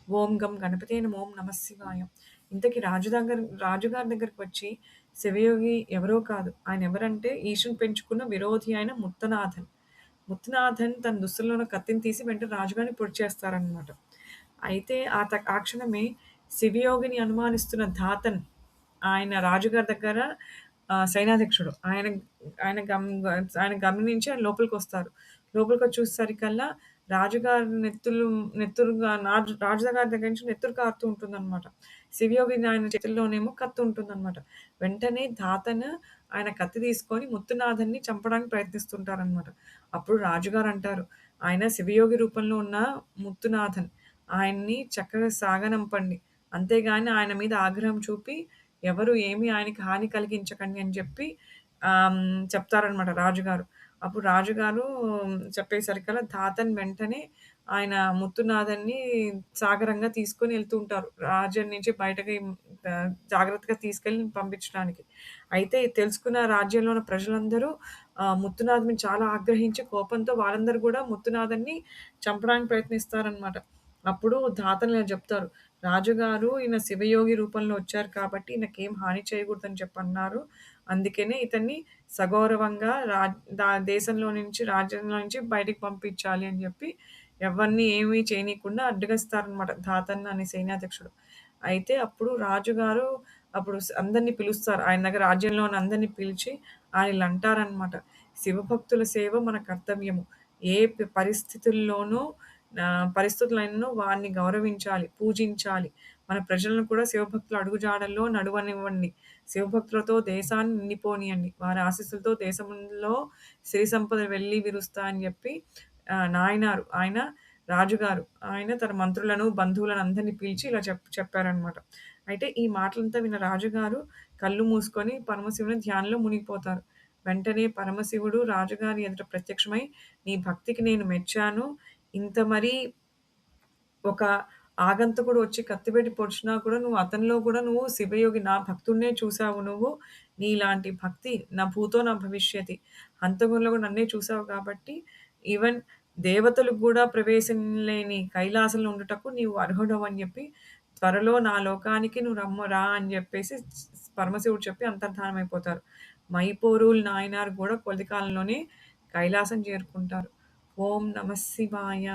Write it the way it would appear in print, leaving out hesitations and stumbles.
ఓం గం గణపతే నమః ఓం నమః శివాయ. ఇంతకీ రాజుగారి దగ్గరికి వచ్చి శివయోగి ఎవరో కాదు. ఆయన ఎవరంటే ఈశుని పెంచుకున్న విరోధి అయిన ముత్తనాథన్. ముత్తునాథన్ తన దుస్తుల్లో ఉన్న కత్తిని తీసి వెంటనే రాజుగారిని పొడిచేస్తారనమాట. అయితే ఆ క్షణమే శివయోగిని అనుమానిస్తున్న ధాతన్ ఆయన రాజుగారి దగ్గర సైనాధ్యక్షుడు. ఆయన గమనించి ఆయన లోపలికొస్తారు. లోపలికొచ్చి చూసేసరికల్లా రాజుగారి నెత్తురుగా రాజుగారి దగ్గర నుంచి నెత్తురు కారుతూ ఉంటుందనమాట. శివయోగి ఆయన చేతుల్లోనేమో కత్తి ఉంటుందనమాట. వెంటనే ధాతన్ ఆయన కత్తి తీసుకొని ముత్తునాథన్‌ని చంపడానికి ప్రయత్నిస్తుంటారనమాట. అప్పుడు రాజుగారు అంటారు, "ఆయన శివయోగి రూపంలో ఉన్న ముత్తునాథన్. ఆయన్ని చక్కగా సాగనంపండి. అంతేగాని ఆయన మీద ఆగ్రహం చూపి ఎవరు ఏమి ఆయనకి హాని కలిగించకండి" అని చెప్పి చెప్తారనమాట రాజుగారు. అప్పుడు రాజుగారు చెప్పేసరికల్లా ధాతన్ వెంటనే ఆయన ముత్తునాథన్‌ని సాగరంగా తీసుకొని ఎళ్తూ ఉంటారు. రాజ్యం నుంచి బయటకి జాగ్రత్తగా తీసుకెళ్ళి పంపించడానికి. అయితే ఇది తెలుసుకున్న రాజ్యంలో ఉన్న ప్రజలందరూ ముత్తునాథుని చాలా ఆగ్రహించి కోపంతో వాళ్ళందరూ గూడా ముత్తునాథన్ని చంపడానికి ప్రయత్నిస్తారనమాట. అప్పుడు ధాతలు ఇలా జెప్తారు. రాజుగారు ఈయన శివయోగి రూపంలో వచ్చారు కాబట్టి ఈయనకేం హాని చేయకూడదని చెప్పన్నారు. అందుకనే ఇతన్ని సగౌరవంగా దేశంలో నుంచి, రాజ్యంలో నుంచి బయటికి పంపించాలి అని జెప్పి ఎవరిని ఏమి చేయనీయకుండా అడ్డుగస్తారనమాట ధాతన్ అనే సైన్యాధ్యక్షుడు. అయితే అప్పుడు రాజుగారు అందరిని పిలుస్తారు. ఆయన దగ్గర రాజ్యంలో ఉన్న అందరిని పిలిచి ఆయన ఇలా అంటారనమాట. "శివభక్తుల సేవ మన కర్తవ్యము. ఏ పరిస్థితుల్లోనూ పరిస్థితులైనను వారిని గౌరవించాలి, పూజించాలి. మన ప్రజలను కూడా శివభక్తుల అడుగుజాడల్లో నడవనివ్వండి. శివభక్తులతో దేశాన్ని నిండిపోనియండి. వారి ఆశీస్సులతో దేశంలో సిరి సంపదలు వెల్లి విరుస్తాయని" చెప్పి ఆయన రాజుగారు ఆయన తన మంత్రులను, బంధువులను అందరిని పిలిచి ఇలా చెప్పారనమాట. అయితే ఈ మాటలంతా విన్న రాజుగారు కళ్ళు మూసుకొని పరమశివుని ధ్యానంలో మునిగిపోతారు. వెంటనే పరమశివుడు రాజుగారి ఎదుట ప్రత్యక్షమై, "నీ భక్తికి నేను మెచ్చాను. ఇంత మరీ ఒక ఆగంతకుడు వచ్చి కత్తిపెట్టి పొడిచినా కూడా అతనిలో కూడా నువ్వు శివయోగి నా భక్తుడినే చూసావు నువ్వు. నీలాంటి భక్తి నా భూతో నా భవిష్యతి. హంతకుల్లో కూడా నన్నే చూసావు కాబట్టి ఈవెన్ దేవతలకు గూడా ప్రవేశం లేని కైలాసంలో ఉండుటకు నీవు అర్హుడవు" అని జెప్పి, "త్వరలో నా లోకానికి నువ్వు రా" అని జెప్పేసి పరమశివుడు చెప్పి అంతర్ధానమైపోతారు. మైపోరుల్ నాయనార్ గూడా కొద్ది కాలంలోనే కైలాసం చేరుకుంటారు. ఓం నమః శివాయ.